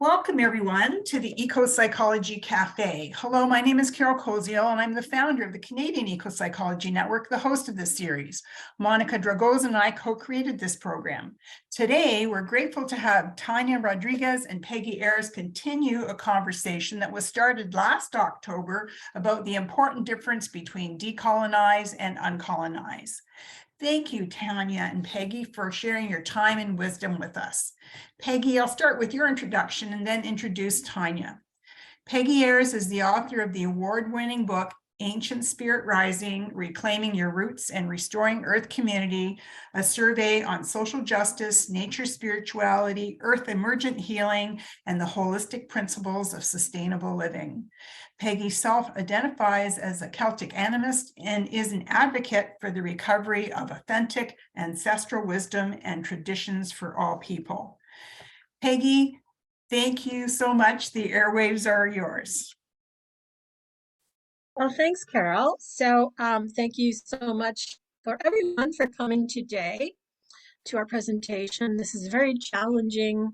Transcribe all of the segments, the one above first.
Welcome, everyone, to the Ecopsychology Café. Hello, my name is Carol Koziel, and I'm the founder of the Canadian Ecopsychology Network, the host of this series. Monica Dragoza and I co-created this program. Today, we're grateful to have Tanya Rodriguez and Pegi Eyers continue a conversation that was started last October about the important difference between decolonize and uncolonize. Thank you, Tanya and Pegi, for sharing your time and wisdom with us. Pegi, I'll start with your introduction and then introduce Tanya. Pegi Eyers is the author of the award-winning book, Ancient Spirit Rising, Reclaiming Your Roots and Restoring Earth Community, a survey on social justice, nature spirituality, earth-emergent healing, and the holistic principles of sustainable living. Pegi self-identifies as a Celtic Animist and is an advocate for the recovery of authentic ancestral wisdom and traditions for all people. Pegi, thank you so much. The airwaves are yours. Well, thanks, Carol. So thank you so much for everyone for coming today to our presentation. This is very challenging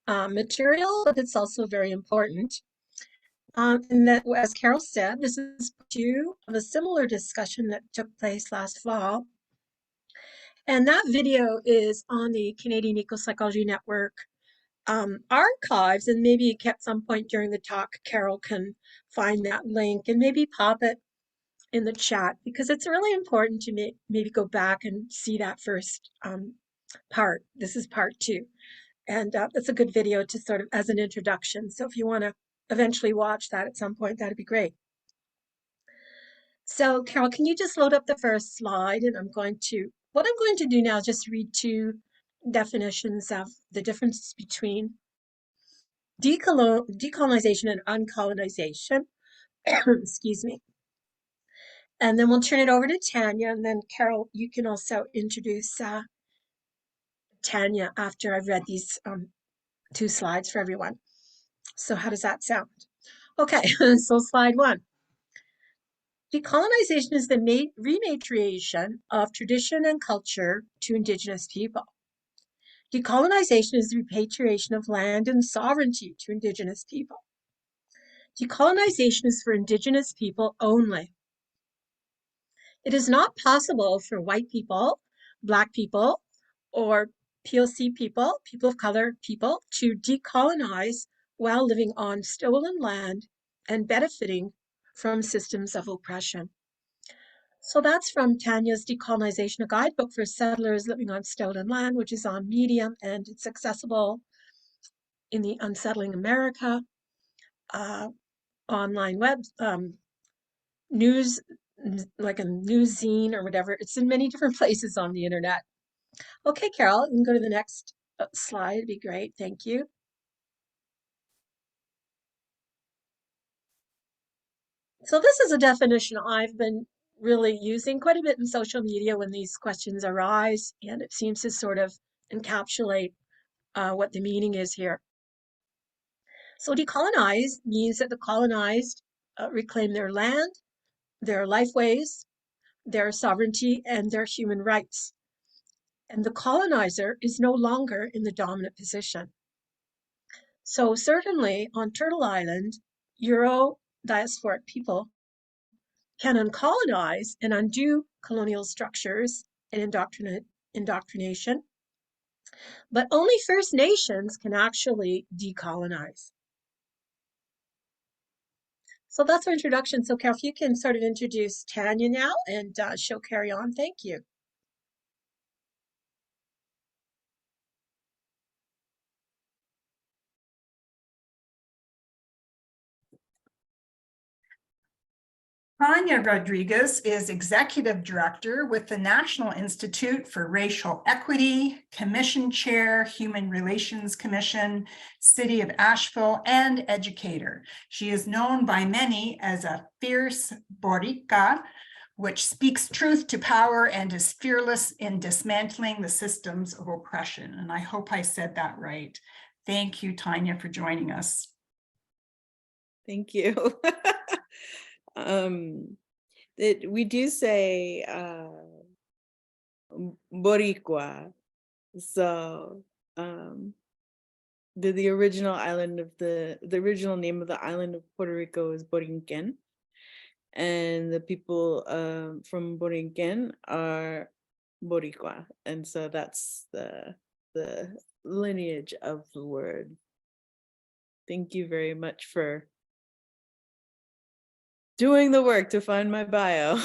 material, but it's also very important. And that, as Carol said, this is part two of a similar discussion that took place last fall. And that video is on the Canadian Ecopsychology Network archives, and maybe at some point during the talk, Carol can find that link and maybe pop it in the chat, because it's really important to maybe go back and see that first part. This is part two. And it's a good video to sort of as an introduction. So if you want to eventually watch that at some point, that'd be great. So Carol, can you just load up the first slide? And what I'm going to do now is just read two definitions of the difference between decolonization and uncolonization. Excuse me. And then we'll turn it over to Tanya, and then Carol, you can also introduce Tanya after I've read these two slides for everyone. So how does that sound? Okay, so slide one. Decolonization is the rematriation of tradition and culture to Indigenous people. Decolonization is the repatriation of land and sovereignty to Indigenous people. Decolonization is for Indigenous people only. It is not possible for white people, Black people, or POC people, people of color people, to decolonize while living on stolen land and benefiting from systems of oppression. So that's from Tanya's Decolonization, a guidebook for settlers living on stolen land, which is on Medium, and it's accessible in the Unsettling America online web news, like a news zine or whatever. It's in many different places on the internet. Okay, Carol, you can go to the next slide. It'd be great. Thank you. So this is a definition I've been really using quite a bit in social media when these questions arise, and it seems to sort of encapsulate what the meaning is here. So decolonize means that the colonized reclaim their land, their lifeways, their sovereignty, and their human rights. And the colonizer is no longer in the dominant position. So certainly on Turtle Island, Euro-diasporic people can uncolonize and undo colonial structures and indoctrination, but only First Nations can actually decolonize. So that's our introduction. So Carol, if you can sort of introduce Tanya now, and she'll carry on. Thank you. Tanya Rodriguez is Executive Director with the National Institute for Racial Equity, Commission Chair, Human Relations Commission, City of Asheville, and Educator. She is known by many as a fierce Boriqua, which speaks truth to power and is fearless in dismantling the systems of oppression. And I hope I said that right. Thank you, Tanya, for joining us. Thank you. We do say Boriqua, so the original island of the original name of the island of Puerto Rico is Borinquen, and the people from Borinquen are Boriqua, and so that's the lineage of the word. Thank you very much for doing the work to find my bio.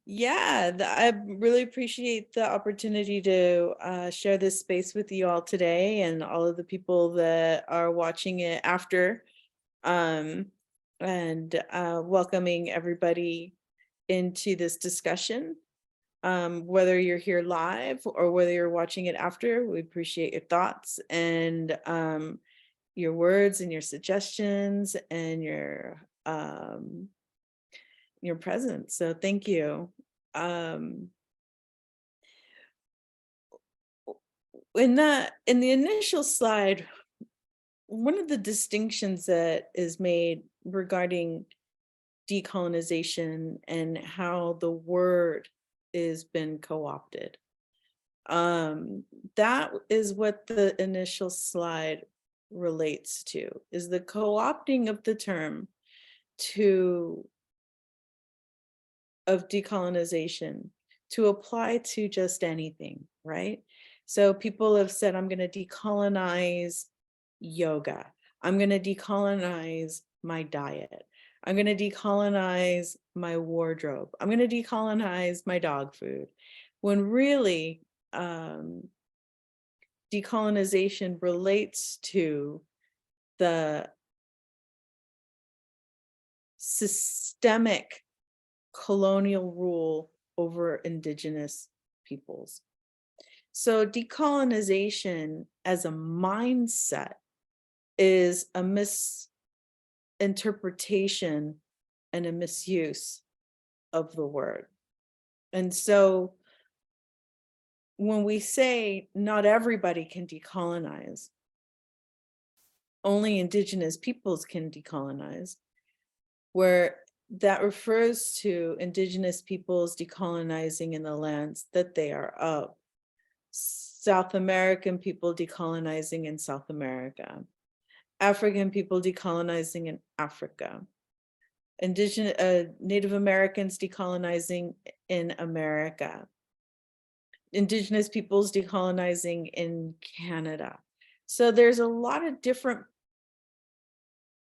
Yeah, I really appreciate the opportunity to share this space with you all today, and all of the people that are watching it after, and welcoming everybody into this discussion. Whether you're here live or whether you're watching it after, we appreciate your thoughts and your words and your suggestions and your presence. So thank you. In the initial slide, one of the distinctions that is made regarding decolonization and how the word is been co-opted. That is what the initial slide relates to, is the co-opting of the term of decolonization to apply to just anything, right? So people have said, I'm going to decolonize yoga. I'm going to decolonize my diet. I'm going to decolonize my wardrobe. I'm going to decolonize my dog food. When really, decolonization relates to the systemic colonial rule over indigenous peoples. So decolonization as a mindset is a misinterpretation and a misuse of the word. And so when we say not everybody can decolonize, only indigenous peoples can decolonize, where that refers to indigenous peoples decolonizing in the lands that they are of. South American people decolonizing in South America, African people decolonizing in Africa, Native Americans decolonizing in America, indigenous peoples decolonizing in Canada. So there's a lot of different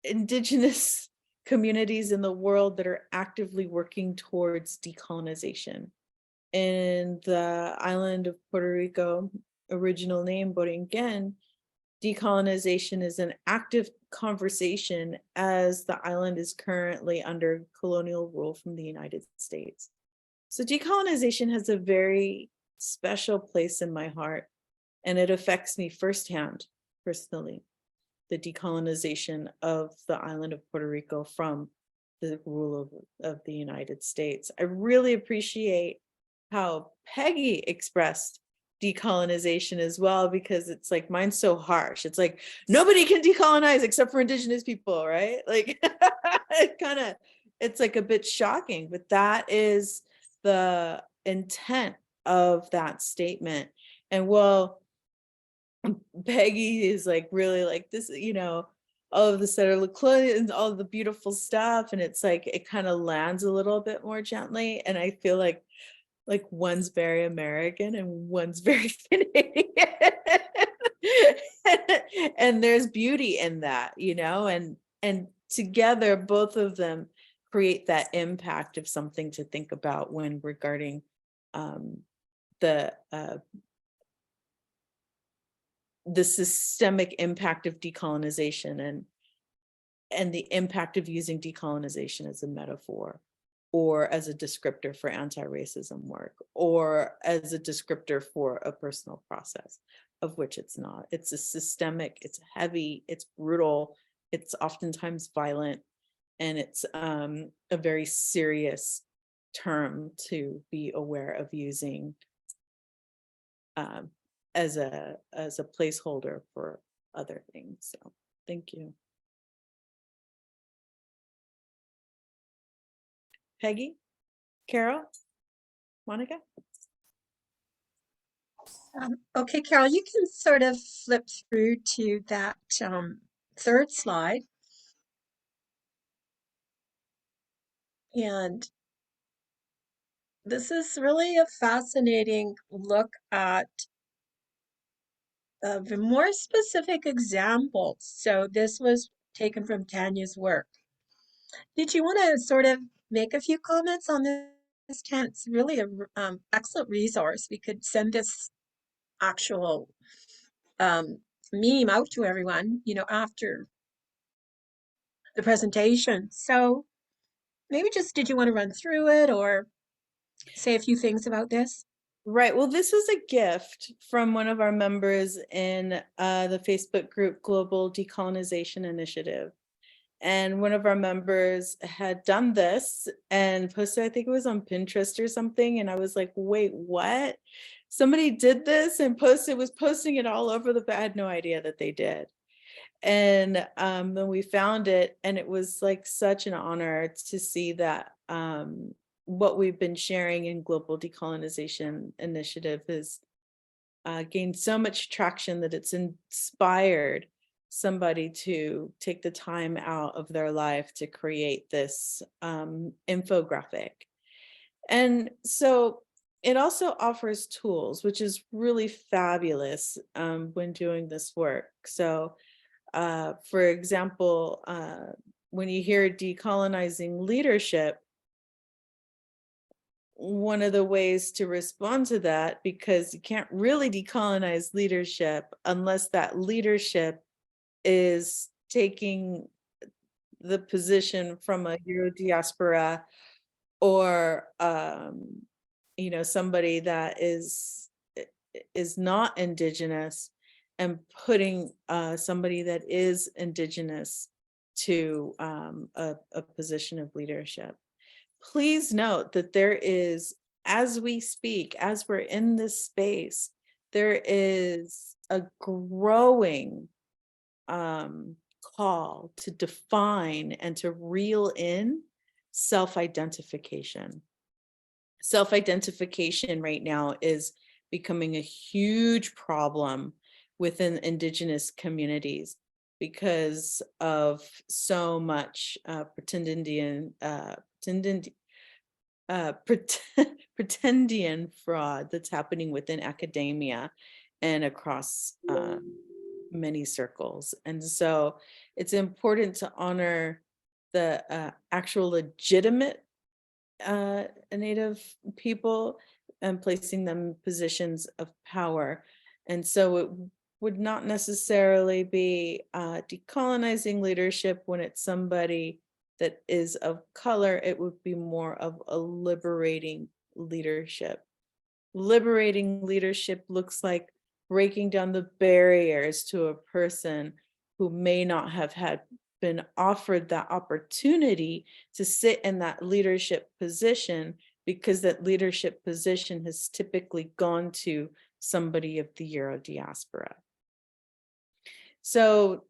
indigenous communities in the world that are actively working towards decolonization. In the island of Puerto Rico, original name Borinquen, decolonization is an active conversation as the island is currently under colonial rule from the United States. So decolonization has a very special place in my heart, and it affects me firsthand, personally, the decolonization of the island of Puerto Rico from the rule of the United States. I really appreciate how Pegi expressed decolonization as well, because it's like, mine's so harsh. It's like, nobody can decolonize except for indigenous people, right? Like it's like a bit shocking, but that is the intent of that statement. And well, Pegi is like really like this, all of the settler and all of the beautiful stuff, and it's like it kind of lands a little bit more gently, and I feel like one's very American and one's very Canadian. And there's beauty in that, and together both of them create that impact of something to think about when regarding the systemic impact of decolonization and the impact of using decolonization as a metaphor, or as a descriptor for anti-racism work, or as a descriptor for a personal process, of which it's not. It's a systemic, it's heavy, it's brutal, it's oftentimes violent, and it's a very serious term to be aware of using as a placeholder for other things. So thank you. Pegi, Carol, Monica? Okay, Carol, you can sort of flip through to that third slide. And this is really a fascinating look at the more specific examples. So this was taken from Tanya's work. Did you want to sort of make a few comments on this, Tanya? It's really an excellent resource. We could send this actual meme out to everyone, after the presentation. So maybe just, did you want to run through it or say a few things about this? Right. Well, this was a gift from one of our members in the Facebook group Global Decolonization Initiative. And one of our members had done this and posted, I think it was on Pinterest or something. And I was like, wait, what? Somebody did this and was posting it all over I had no idea that they did. And then we found it, and it was like such an honor to see that what we've been sharing in Global Decolonization Initiative has gained so much traction that it's inspired somebody to take the time out of their life to create this infographic. And so it also offers tools, which is really fabulous when doing this work. So for example, when you hear decolonizing leadership, one of the ways to respond to that, because you can't really decolonize leadership unless that leadership is taking the position from a Euro diaspora or somebody that is not indigenous, and putting somebody that is indigenous to a position of leadership. Please note that there is, as we speak, as we're in this space, there is a growing call to define and to reel in self-identification. Self-identification right now is becoming a huge problem within indigenous communities because of so much pretendian fraud that's happening within academia and across many circles. And so it's important to honor the actual legitimate Native people and placing them in positions of power. And so it would not necessarily be decolonizing leadership when it's somebody that is of color. It would be more of a liberating leadership. Liberating leadership looks like breaking down the barriers to a person who may not have been offered that opportunity to sit in that leadership position, because that leadership position has typically gone to somebody of the Euro diaspora. So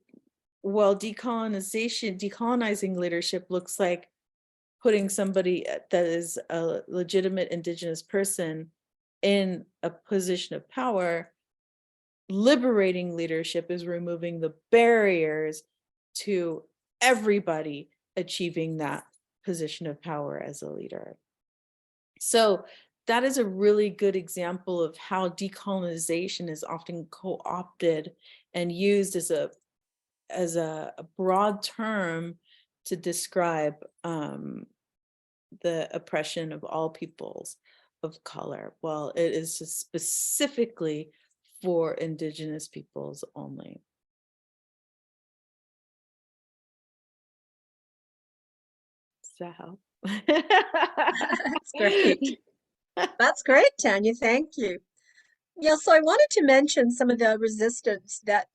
while decolonizing leadership looks like putting somebody that is a legitimate indigenous person in a position of power, liberating leadership is removing the barriers to everybody achieving that position of power as a leader. So that is a really good example of how decolonization is often co-opted and used as a broad term to describe the oppression of all peoples of color. Well, it is just specifically for indigenous peoples only. Does that help? That's great. That's great, Tanya. Thank you. Yeah, so I wanted to mention some of the resistance that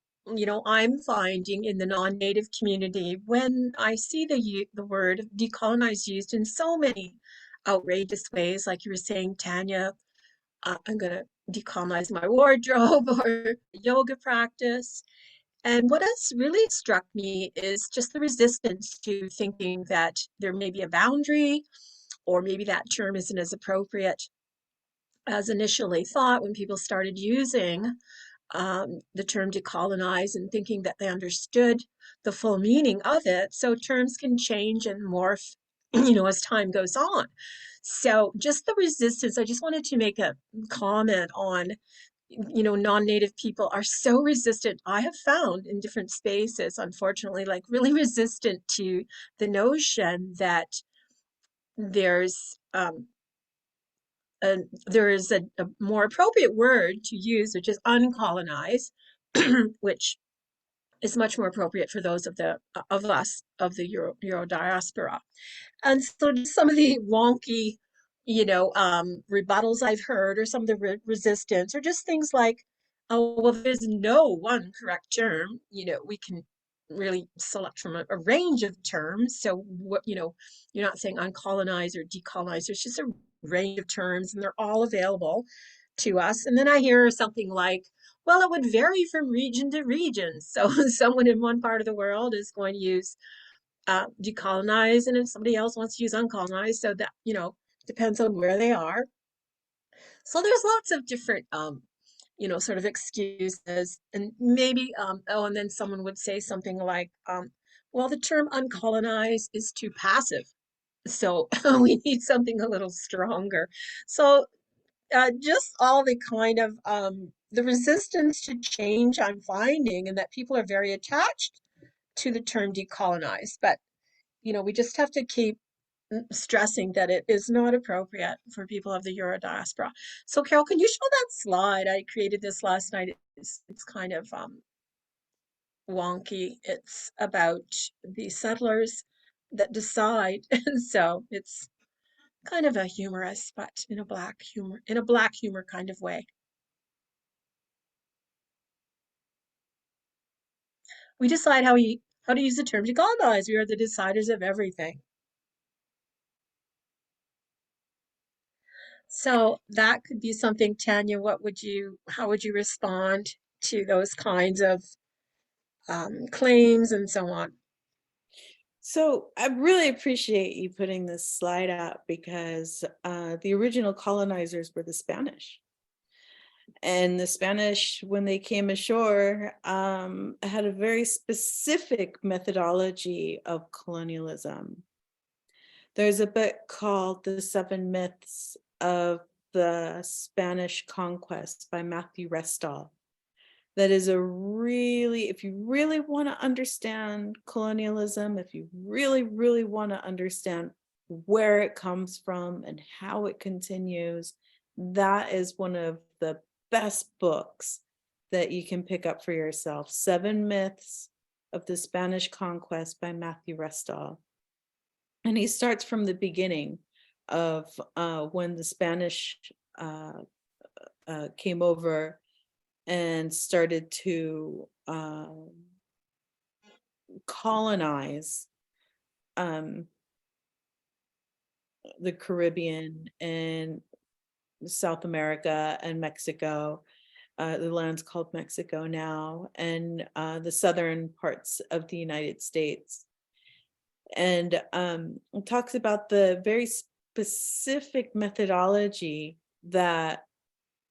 I'm finding in the non-native community when I see the word decolonize used in so many outrageous ways, like you were saying, Tanya. I'm gonna decolonize my wardrobe or yoga practice. And what has really struck me is just the resistance to thinking that there may be a boundary, or maybe that term isn't as appropriate. as initially thought when people started using the term decolonize and thinking that they understood the full meaning of it. So terms can change and morph, as time goes on. So just the resistance, I just wanted to make a comment on, non-native people are so resistant. I have found in different spaces, unfortunately, like really resistant to the notion that there's there is a more appropriate word to use, which is uncolonize, which is much more appropriate for those of us of the Euro diaspora. And so just some of the wonky, rebuttals I've heard, or some of the resistance, or just things like, oh, well, there's no one correct term. We can really select from a range of terms. So what, you're not saying uncolonize or decolonize. There's just a range of terms, and they're all available to us. And then I hear something like, well, it would vary from region to region. So someone in one part of the world is going to use decolonize, and if somebody else wants to use uncolonize, so that depends on where they are. So there's lots of different sort of excuses, and maybe and then someone would say something like, well, the term uncolonize is too passive, so we need something a little stronger. So just all the kind of the resistance to change I'm finding, and that people are very attached to the term decolonize, but we just have to keep stressing that it is not appropriate for people of the Euro diaspora. So Carol, can you show that slide? I created this last night. It's kind of wonky. It's about the settlers that decide. And so it's kind of a humorous, but in a black humor kind of way. We decide how to use the term decolonize. We are the deciders of everything. So that could be something, Tanya. How would you respond to those kinds of claims and so on? So I really appreciate you putting this slide up, because the original colonizers were the Spanish. And the Spanish, when they came ashore, had a very specific methodology of colonialism. There's a book called The Seven Myths of the Spanish Conquest by Matthew Restall. That is if you really want to understand colonialism, if you really, really want to understand where it comes from and how it continues, that is one of the best books that you can pick up for yourself. 7 Myths of the Spanish Conquest by Matthew Restall. And he starts from the beginning of when the Spanish came over and started to colonize the Caribbean and South America and Mexico. The land's called Mexico now, and the southern parts of the United States. And it talks about the very specific methodology that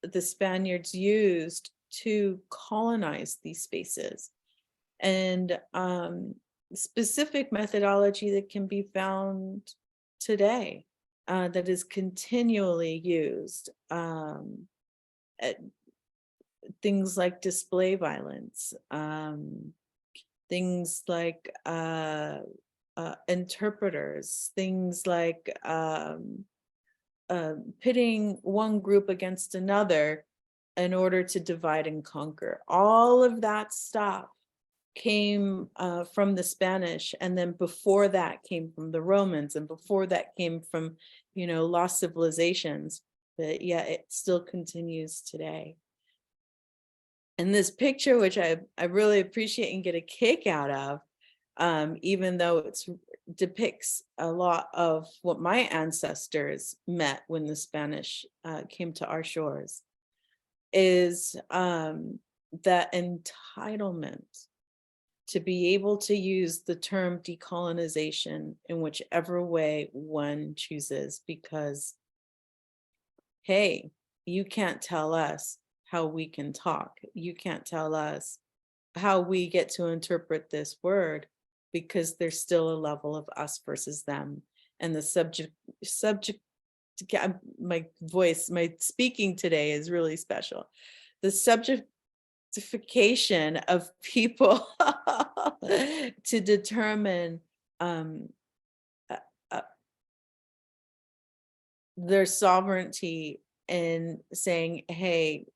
the Spaniards used to colonize these spaces, and specific methodology that can be found today, that is continually used. Things like display violence, things like interpreters, things like pitting one group against another in order to divide and conquer. All of that stuff came from the Spanish, and then before that came from the Romans, and before that came from lost civilizations. But yeah, it still continues today. And this picture, which I really appreciate and get a kick out of, even though it depicts a lot of what my ancestors met when the Spanish came to our shores, is that entitlement to be able to use the term decolonization in whichever way one chooses, because, hey, you can't tell us how we can talk. You can't tell us how we get to interpret this word, because there's still a level of us versus them. And the subject, my voice, my speaking today is really special. The subjectification of people to determine their sovereignty, and saying, hey,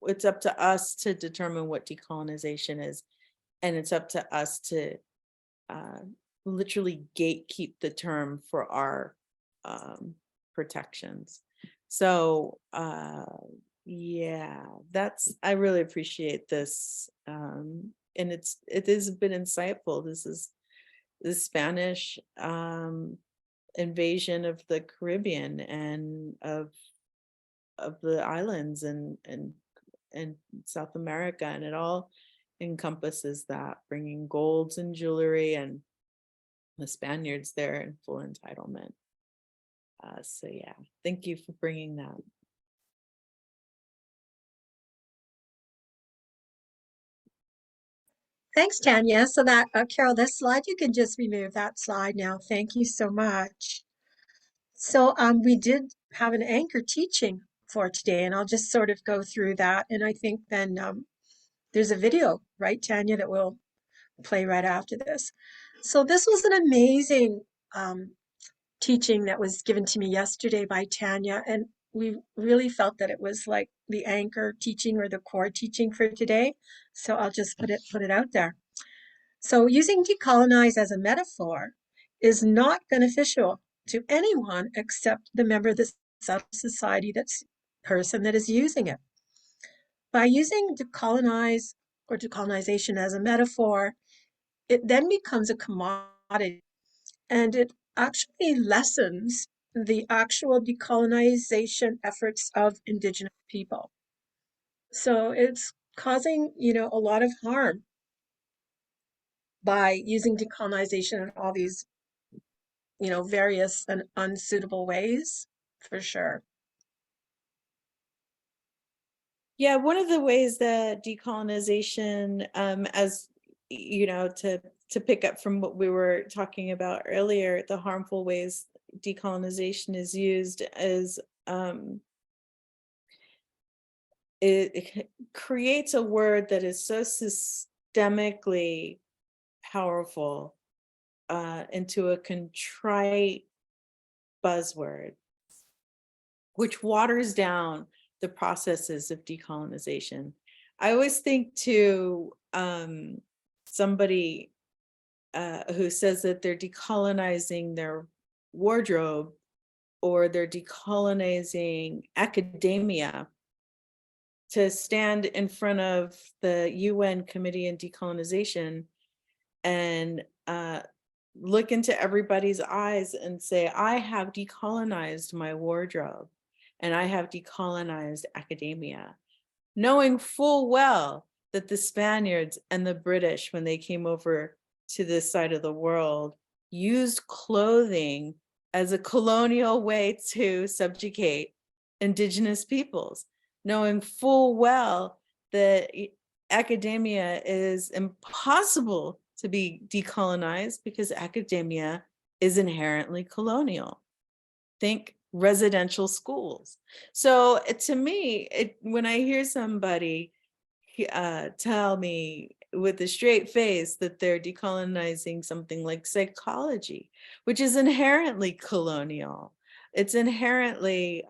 it's up to us to determine what decolonization is. And it's up to us to literally gatekeep the term for our protections. So yeah, I really appreciate this. And it has been insightful. This is the Spanish invasion of the Caribbean and of the islands and South America, and it all encompasses that, bringing golds and jewelry, and the Spaniards there in full entitlement. So yeah, thank you for bringing that. Thanks, Tanya. So that, Carol, this slide, you can just remove that slide now. Thank you so much. So we did have an anchor teaching for today, and I'll just sort of go through that. And I think then there's a video, right, Tanya, that we'll play right after this. So this was an amazing teaching that was given to me yesterday by Tanya, and we really felt that it was like the anchor teaching or the core teaching for today. So I'll just put it out there. So using decolonize as a metaphor is not beneficial to anyone except the member of the society, that's person that is using it. By using decolonize or decolonization as a metaphor, it then becomes a commodity, and it actually lessens the actual decolonization efforts of Indigenous people. So it's causing, a lot of harm by using decolonization in all these, various and unsuitable ways, for sure. Yeah, one of the ways that decolonization, as to pick up from what we were talking about earlier, the harmful ways decolonization is used is it creates a word that is so systemically powerful into a contrite buzzword, which waters down the processes of decolonization. I always think to somebody who says that they're decolonizing their wardrobe or they're decolonizing academia, to stand in front of the UN Committee on Decolonization and look into everybody's eyes and say, I have decolonized my wardrobe and I have decolonized academia, knowing full well that the Spaniards and the British, when they came over to this side of the world, used clothing as a colonial way to subjugate Indigenous peoples, knowing full well that academia is impossible to be decolonized because academia is inherently colonial. Think residential schools. So to me, when I hear somebody tell me with a straight face that they're decolonizing something like psychology, which is inherently colonial, it's inherently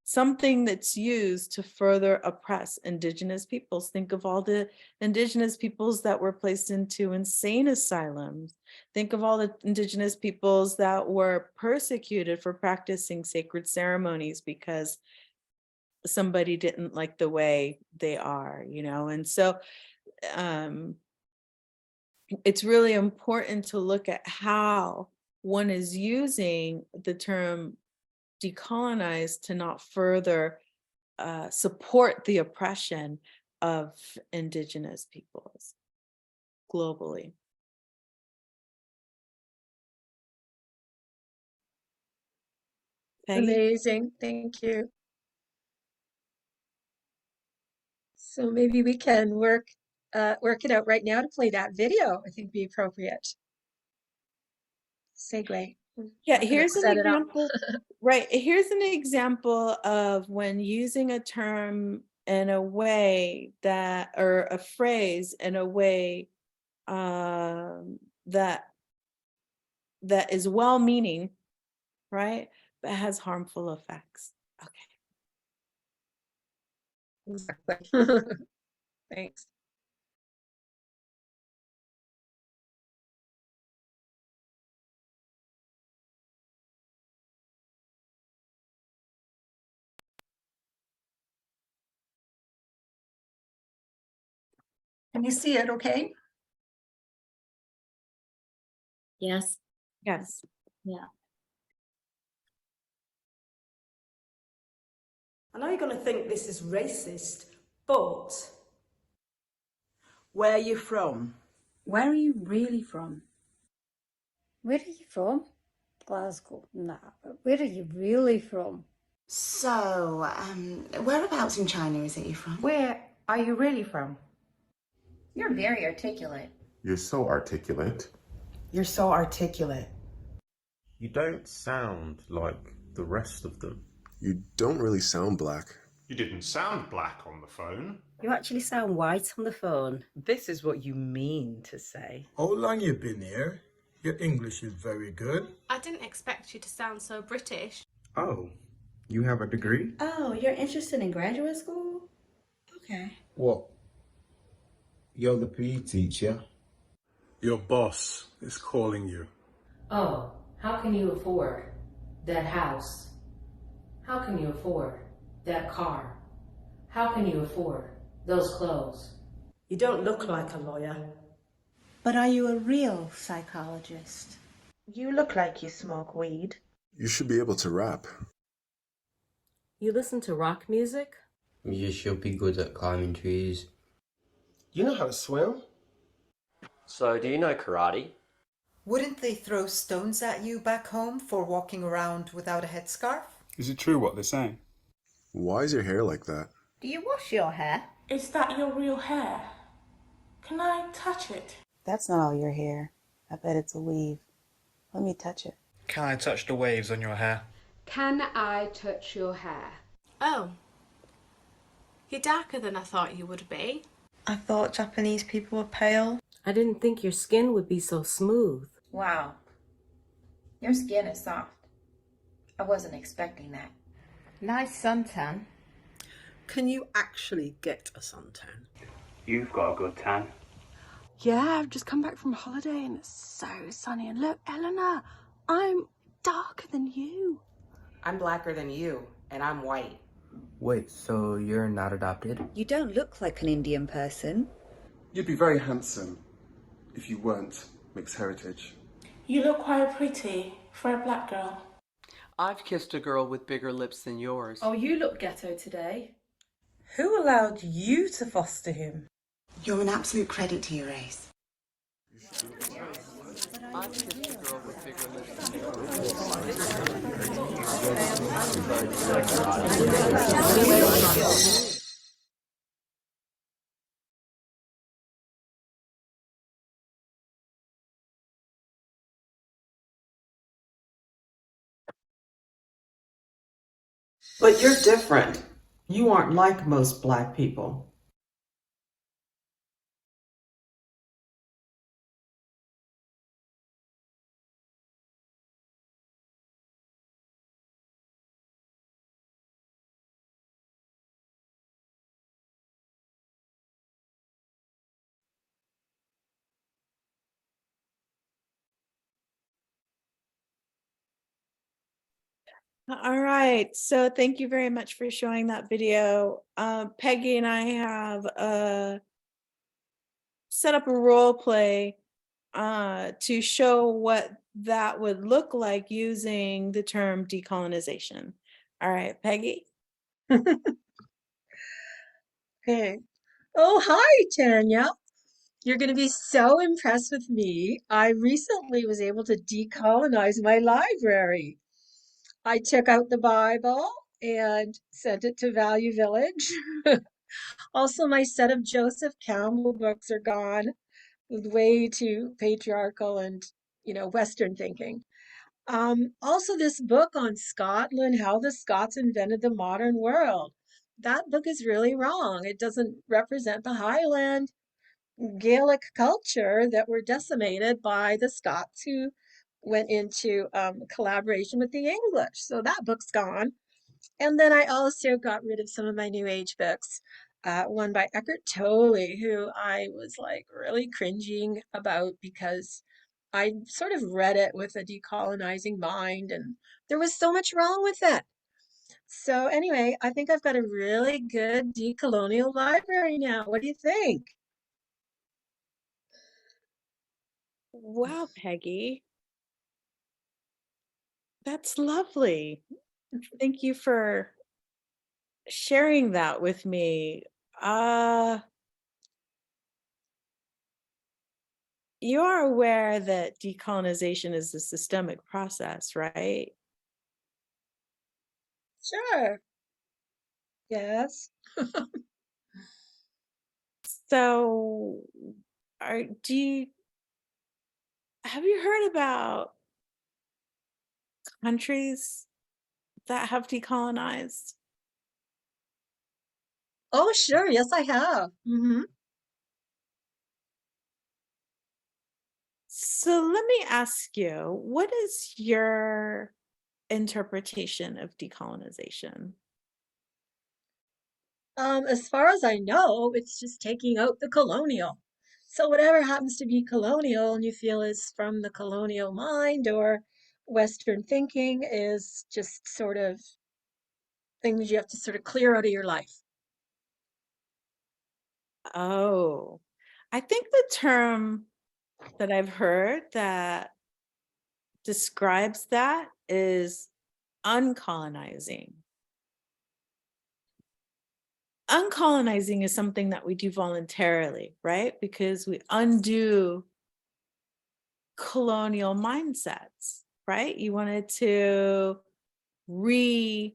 something that's used to further oppress Indigenous peoples. Think of all the Indigenous peoples that were placed into insane asylums. Think of all the Indigenous peoples that were persecuted for practicing sacred ceremonies because somebody didn't like the way they are, and so it's really important to look at how one is using the term decolonize to not further support the oppression of Indigenous peoples globally. Peggy? Amazing. Thank you. So maybe we can work it out right now to play that video. I think be appropriate. Segue. Yeah, Not gonna here's an set it up. example. Right, here's an example of when using a term in a way that, or a phrase in a way that is well-meaning, right, but has harmful effects. Okay. Exactly. Thanks. Can you see it okay? Yes. Yes. Yeah. I know you're going to think this is racist, but where are you from? Where are you really from? Where are you from? Glasgow. Nah, but where are you really from? So, whereabouts in China is it you're from? Where are you really from? You're very articulate. You're so articulate. You're so articulate. You don't sound like the rest of them. You don't really sound black. You didn't sound black on the phone. You actually sound white on the phone. This is what you mean to say. How long you been here? Your English is very good. I didn't expect you to sound so British. Oh, you have a degree? Oh, you're interested in graduate school? Okay. What? You're the PE teacher? Your boss is calling you. Oh, how can you afford that house? How can you afford that car? How can you afford those clothes? You don't look like a lawyer. But are you a real psychologist? You look like you smoke weed. You should be able to rap. You listen to rock music? You should be good at climbing trees. You know how to swim? So, do you know karate? Wouldn't they throw stones at you back home for walking around without a headscarf? Is it true what they're saying? Why is your hair like that? Do you wash your hair? Is that your real hair? Can I touch it? That's not all your hair. I bet it's a weave. Let me touch it. Can I touch the waves on your hair? Can I touch your hair? Oh. You're darker than I thought you would be. I thought Japanese people were pale. I didn't think your skin would be so smooth. Wow. Your skin is soft. I wasn't expecting that. Nice suntan. Can you actually get a suntan? You've got a good tan. Yeah, I've just come back from holiday and it's so sunny. And look, Eleanor, I'm darker than you. I'm blacker than you, and I'm white. Wait, so you're not adopted? You don't look like an Indian person. You'd be very handsome if you weren't mixed heritage. You look quite pretty for a black girl. I've kissed a girl with bigger lips than yours. Oh, you look ghetto today. Who allowed you to foster him? You're an absolute credit to your race. I've kissed a girl with bigger lips than yours. But you're different. You aren't like most black people. All right, so thank you very much for showing that video. Peggy and I have set up a role play to show what that would look like using the term decolonization. All right, Peggy. Okay. Oh, hi, Tanya. You're going to be so impressed with me. I recently was able to decolonize my library. I took out the Bible and sent it to Value Village. Also, my set of Joseph Campbell books are gone, way too patriarchal and, Western thinking. Also, this book on Scotland, how the Scots invented the modern world. That book is really wrong. It doesn't represent the Highland Gaelic culture that were decimated by the Scots who went into collaboration with the English. So that book's gone. And then I also got rid of some of my New Age books. One by Eckhart Tolle, who I was like really cringing about because I sort of read it with a decolonizing mind, and there was so much wrong with it. So anyway, I think I've got a really good decolonial library now. What do you think? Wow, Peggy. That's lovely. Thank you for sharing that with me. You are aware that decolonization is a systemic process, right? Sure. Yes. So, have you heard about countries that have decolonized? Oh, sure. Yes, I have. So let me ask you, what is your interpretation of decolonization? As far as I know, it's just taking out the colonial. So whatever happens to be colonial and you feel is from the colonial mind or Western thinking is just sort of things you have to sort of clear out of your life. Oh, I think the term that I've heard that describes that is uncolonizing. Uncolonizing is something that we do voluntarily, right? Because we undo colonial mindsets, right? You wanted to redo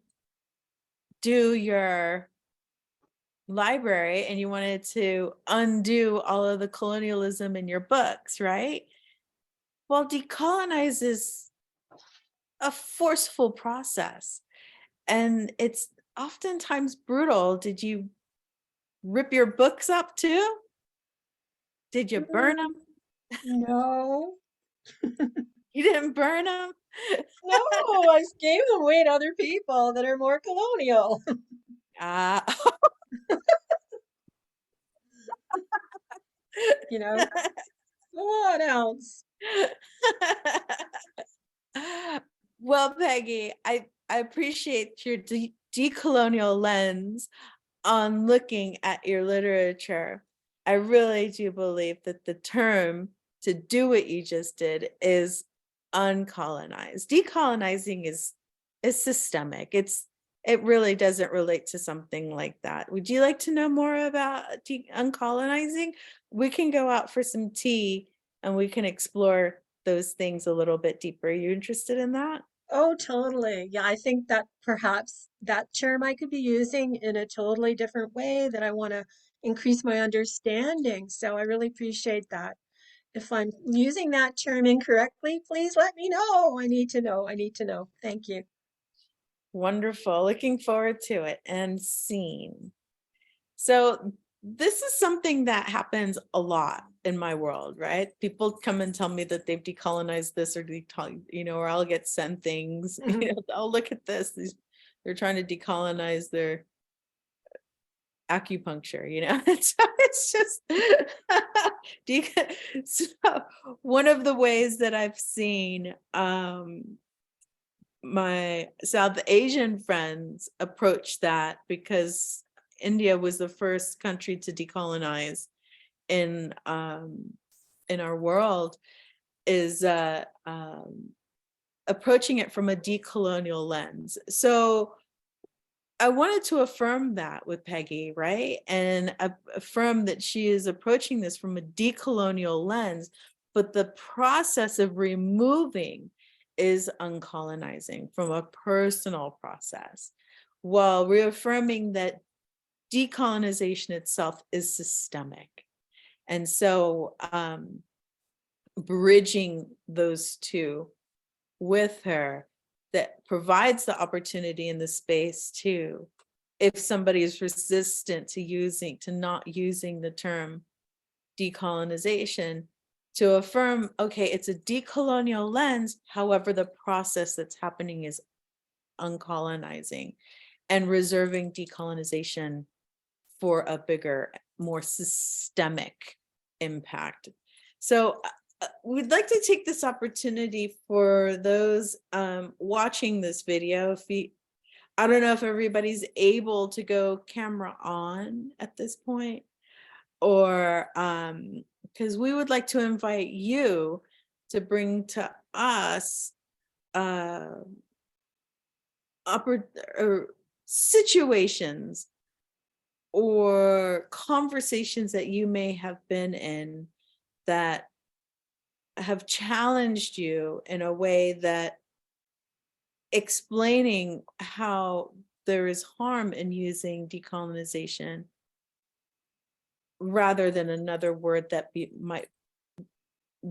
your library and you wanted to undo all of the colonialism in your books, right? Well, decolonize is a forceful process and it's oftentimes brutal. Did you rip your books up too? Did you burn them? No. You didn't burn them? No, I gave them away to other people that are more colonial. What else? Well, Peggy, I appreciate your decolonial lens on looking at your literature. I really do believe that the term to do what you just did is uncolonize. Decolonizing is systemic. It really doesn't relate to something like that. Would you like to know more about uncolonizing? We can go out for some tea and we can explore those things a little bit deeper. Are you interested in that? Oh, totally. Yeah, I think that perhaps that term I could be using in a totally different way that I want to increase my understanding. So I really appreciate that. If I'm using that term incorrectly, please let me know. I need to know. I need to know. Thank you. Wonderful. Looking forward to it. And scene. So this is something that happens a lot in my world, right? People come and tell me that they've decolonized this or or I'll get sent things. Oh, look at this. They're trying to decolonize their acupuncture, so it's just so one of the ways that I've seen my South Asian friends approach that, because India was the first country to decolonize in our world, is approaching it from a decolonial lens. So I wanted to affirm that with Peggy, right? And affirm that she is approaching this from a decolonial lens, but the process of removing is uncolonizing from a personal process, while reaffirming that decolonization itself is systemic. And so bridging those two with her, that provides the opportunity in the space too, if somebody is resistant to not using the term decolonization, to affirm, okay, it's a decolonial lens, however, the process that's happening is uncolonizing, and reserving decolonization for a bigger, more systemic impact. So we'd like to take this opportunity for those watching this video. I don't know if everybody's able to go camera on at this point, or because we would like to invite you to bring to us situations or conversations that you may have been in that have challenged you in a way that explaining how there is harm in using decolonization rather than another word that might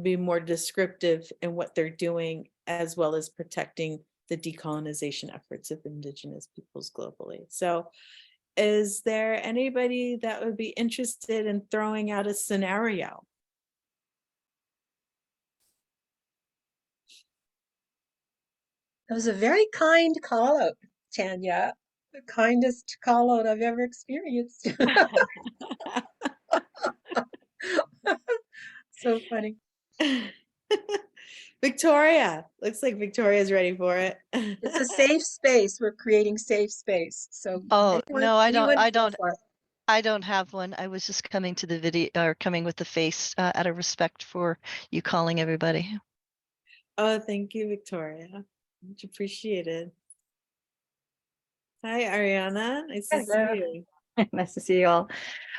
be more descriptive in what they're doing, as well as protecting the decolonization efforts of Indigenous peoples globally. So is there anybody that would be interested in throwing out a scenario? That was a very kind call out, Tanya. The kindest call out I've ever experienced. So funny. Victoria, looks like Victoria's ready for it. It's a safe space. We're creating safe space. So Oh, no, I don't go for it. I don't have one. I was just coming to the video, or coming with the face out of respect for you calling everybody. Oh, thank you, Victoria. Much appreciated. Hi, Ariana. Nice to see you. Nice to see you all.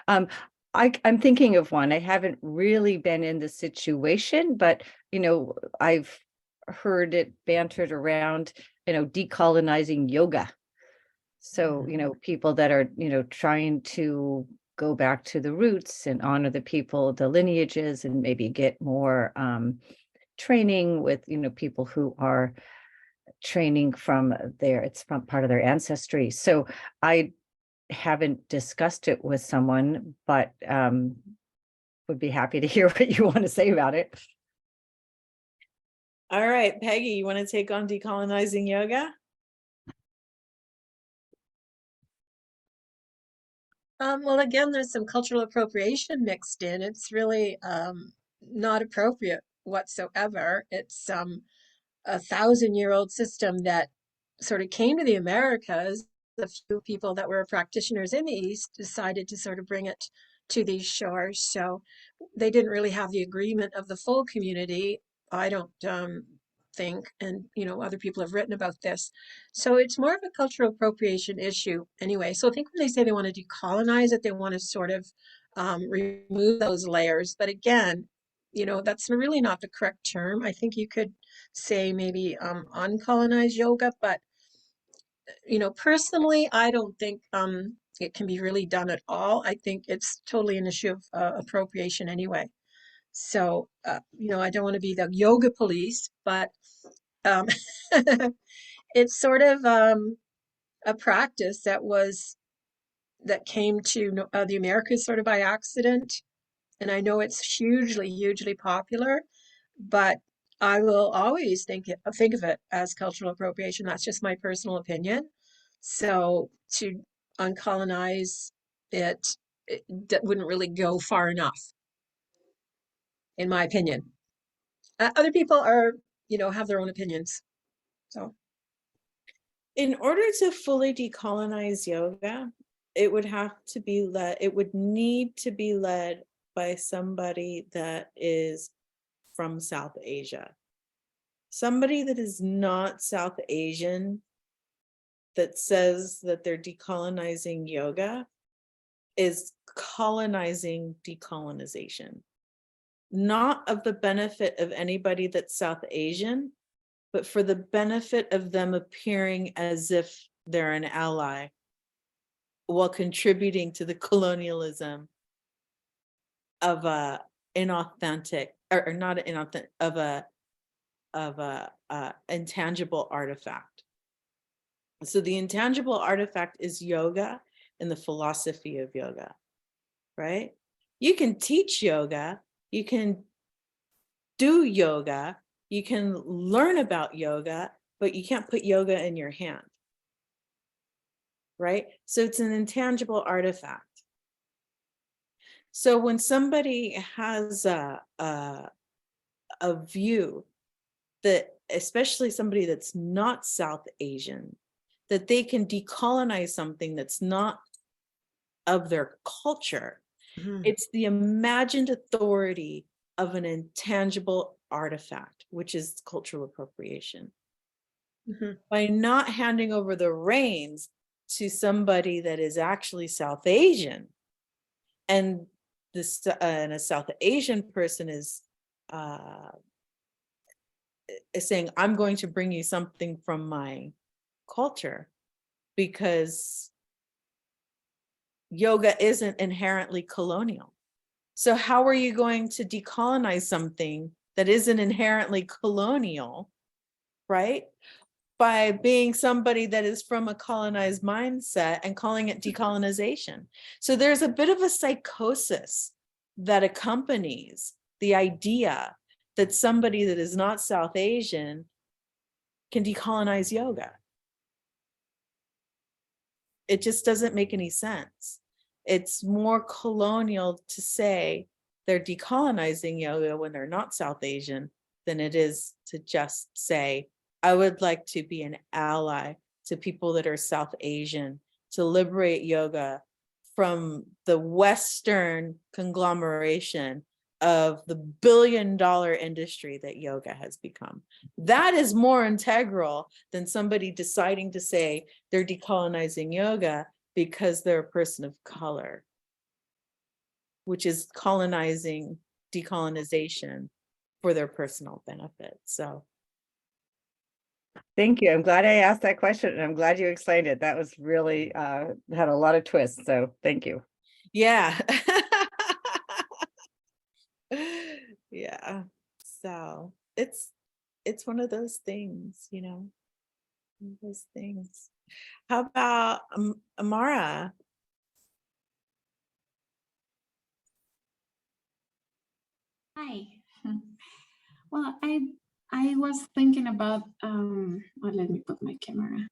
I'm thinking of one. I haven't really been in the situation, but I've heard it bantered around, decolonizing yoga. So, people that are, trying to go back to the roots and honor the people, the lineages, and maybe get more training with, people who are training from it's from part of their ancestry. So I haven't discussed it with someone, but would be happy to hear what you want to say about it. All right, Peggy, you want to take on decolonizing yoga? Well, again, there's some cultural appropriation mixed in. It's really not appropriate whatsoever. It's a 1,000-year-old system that sort of came to the Americas. A few people that were practitioners in the East decided to sort of bring it to these shores. So they didn't really have the agreement of the full community, I don't think, and other people have written about this. So it's more of a cultural appropriation issue anyway. So I think when they say they want to decolonize it, they want to sort of remove those layers. But again, that's really not the correct term. I think you could say maybe uncolonize yoga, but personally, I don't think it can be really done at all. I think it's totally an issue of appropriation anyway. So, I don't want to be the yoga police, but it's sort of a practice that came to the Americas sort of by accident. And I know it's hugely, hugely popular, but I will always think of it as cultural appropriation. That's just my personal opinion. So to uncolonize it wouldn't really go far enough, in my opinion. Other people have their own opinions. So, in order to fully decolonize yoga, it would need to be led by somebody that is from South Asia. Somebody that is not South Asian that says that they're decolonizing yoga is colonizing decolonization. Not of the benefit of anybody that's South Asian, but for the benefit of them appearing as if they're an ally while contributing to the colonialism of a inauthentic, or not inauthentic, of a intangible artifact. So the intangible artifact is yoga and the philosophy of yoga, right? You can teach yoga, you can do yoga, you can learn about yoga, but you can't put yoga in your hand, right? So it's an intangible artifact. So when somebody has a view that, especially somebody that's not South Asian, that they can decolonize something that's not of their culture, it's the imagined authority of an intangible artifact, which is cultural appropriation. By not handing over the reins to somebody that is actually South Asian, and this and a South Asian person is saying, I'm going to bring you something from my culture, because yoga isn't inherently colonial. So how are you going to decolonize something that isn't inherently colonial, right? By being somebody that is from a colonized mindset and calling it decolonization. So there's a bit of a psychosis that accompanies the idea that somebody that is not South Asian can decolonize yoga. It just doesn't make any sense. It's more colonial to say they're decolonizing yoga when they're not South Asian than it is to just say, I would like to be an ally to people that are South Asian to liberate yoga from the Western conglomeration of the billion-dollar industry that yoga has become. That is more integral than somebody deciding to say they're decolonizing yoga because they're a person of color, which is colonizing decolonization for their personal benefit. So Thank you. I'm glad I asked that question, and I'm glad you explained it. That was really had a lot of twists. So thank you. yeah. Yeah. So it's one of those things, you know, one of those things. How about Amara? Hi. Well, I was thinking about well, let me put my camera.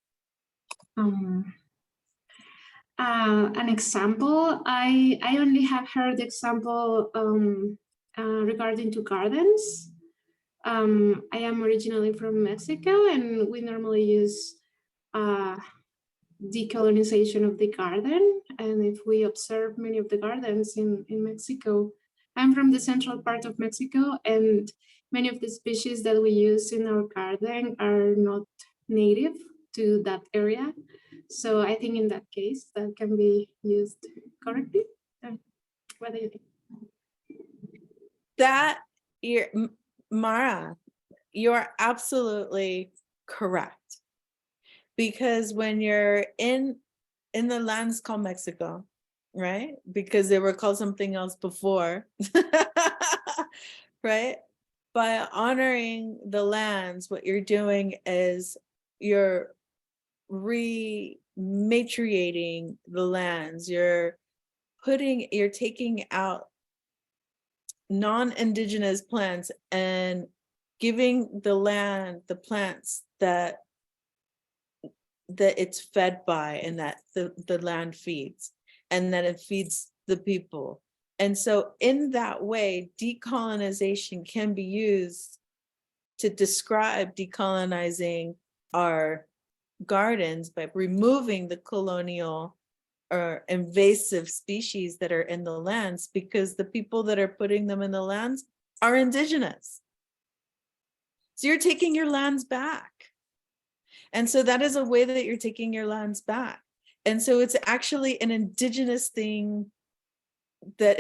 An example. I only have heard the example regarding to gardens. I am originally from Mexico, and we normally use decolonization of the garden. And if we observe many of the gardens in Mexico, I'm from the central part of Mexico, and many of the species that we use in our garden are not native to that area. So I think in that case, that can be used correctly. What do you think? That, Mara, you're absolutely correct. Because when you're in the lands called Mexico, right? Because they were called something else before, right? By honoring the lands, what you're doing is you're rematriating the lands. You're taking out non-indigenous plants and giving the land the plants that it's fed by, and that the land feeds, and that it feeds the people. And so in that way, decolonization can be used to describe decolonizing our gardens by removing the colonial or invasive species that are in the lands, because the people that are putting them in the lands are indigenous. So you're taking your lands back. And so that is a way that you're taking your lands back. And so it's actually an indigenous thing, that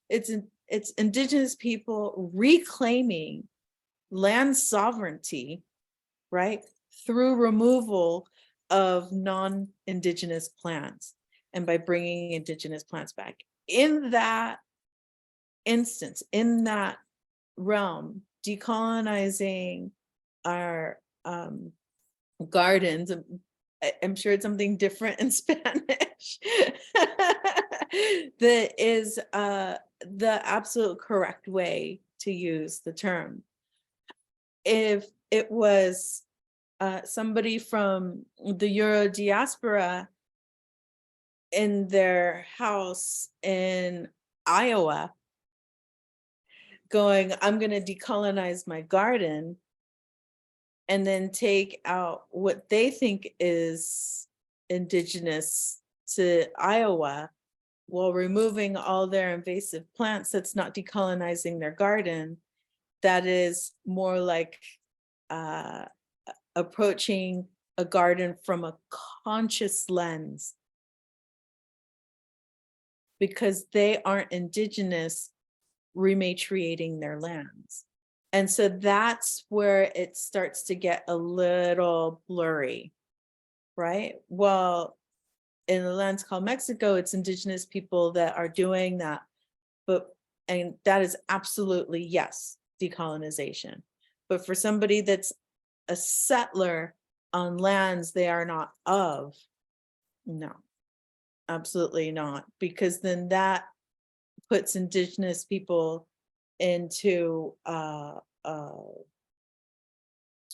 it's indigenous people reclaiming land sovereignty right? Through removal of non-indigenous plants and by bringing indigenous plants back. In that instance, in that realm, decolonizing our gardens, I'm sure it's something different in Spanish, that is the absolute correct way to use the term. If it was somebody from the Euro diaspora in their house in Iowa going, I'm going to decolonize my garden, and then take out what they think is indigenous to Iowa while removing all their invasive plants, that's not decolonizing their garden. That is more like approaching a garden from a conscious lens, because they aren't indigenous, rematriating their lands. And so that's where it starts to get a little blurry, right? Well, in the lands called Mexico, it's indigenous people that are doing that. And that is absolutely, yes, decolonization. But for somebody that's a settler on lands they are not of, no, absolutely not. Because then that puts indigenous people into,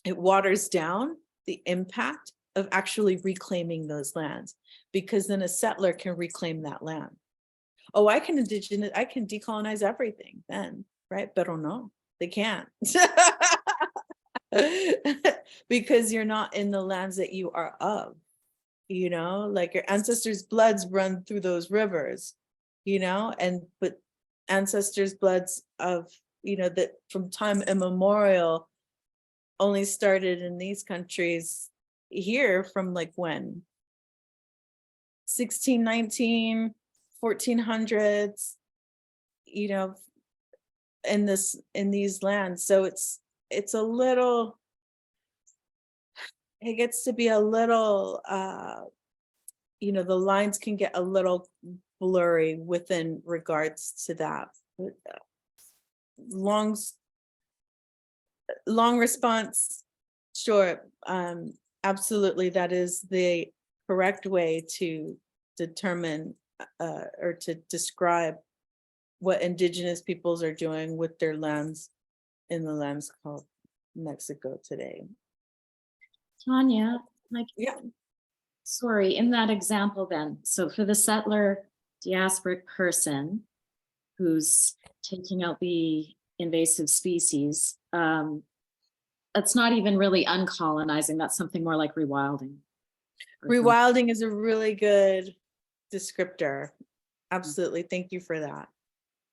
it waters down the impact of actually reclaiming those lands, because then a settler can reclaim that land. Oh, I can decolonize everything then, right? But no, they can't. Because you're not in the lands that you are of, you know, like your ancestors' bloods run through those rivers, you know, but ancestors' bloods of, you know, that from time immemorial only started in these countries here from like when? 1619, 1400s, you know, in these lands. So it's a little, it gets to be a little, you know, the lines can get a little blurry within regards to that. Long response, sure. Absolutely, that is the correct way to determine or to describe what indigenous peoples are doing with their lands in the lands called Mexico today. Tanya, like, yeah, sorry, in that example then, so for the settler diasporic person who's taking out the invasive species, that's not even really uncolonizing, that's something more like rewilding. Rewilding is a really good descriptor. Absolutely, thank you for that.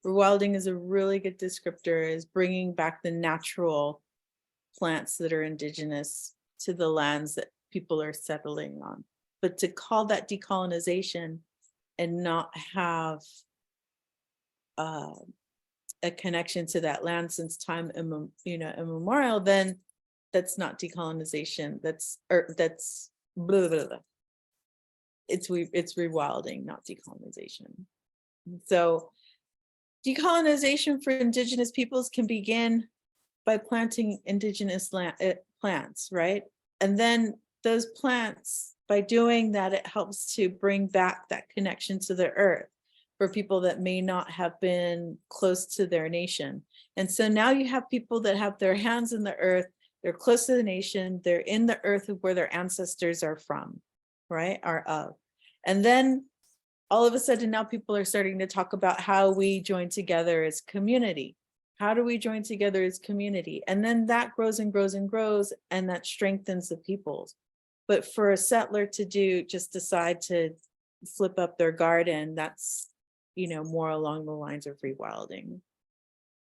Rewilding is a really good descriptor, is bringing back the natural plants that are indigenous to the lands that people are settling on. But to call that decolonization and not have a connection to that land since time immemorial, then that's not decolonization. That's blah, blah, blah. It's rewilding, not decolonization. So decolonization for indigenous peoples can begin by planting indigenous plants, right? And then those plants, by doing that, it helps to bring back that connection to the earth for people that may not have been close to their nation. And so now you have people that have their hands in the earth, they're close to the nation, they're in the earth of where their ancestors are from, right? Are of. And then all of a sudden now people are starting to talk about how we join together as community. How do we join together as community? And then that grows and grows and grows, and that strengthens the peoples. But for a settler to just decide to flip up their garden, that's, you know, more along the lines of rewilding.